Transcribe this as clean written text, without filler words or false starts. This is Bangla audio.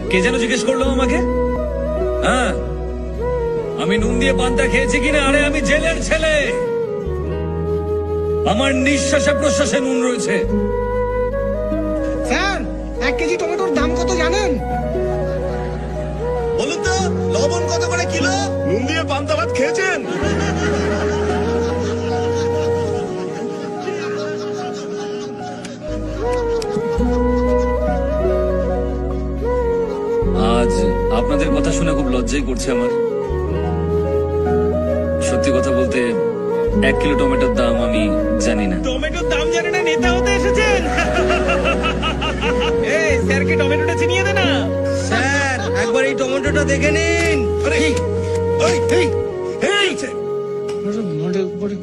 কে যেন জিজ্ঞেস করলো আমাকে? হ্যাঁ, আমি নুন দিয়ে পান্তা খেয়েছি কিনা? আরে আমি জেলের ছেলে, আমার নিঃশ্বাসে প্রশ্বাসে নুন রয়েছে। স্যার 1 কেজি টমেটোর দাম কত জানেন? বলুন তো, লবণ কত করে কিলো? নুন দিয়ে পান্তা ভাত খেয়েছেন? আজ আপনাদের কথা শুনে খুব লজ্জাই করছে আমার। সত্যি কথা বলতে 1 কিলো টমেটোর দাম আমি জানি না। টমেটোর দাম জানে না, নেতা হতে এসেছেন? এই স্যারকে টমেটোটা চিনিয়ে দে না। স্যার একবার এই টমেটোটা দেখে নিন। আরে এই এই এই আরে,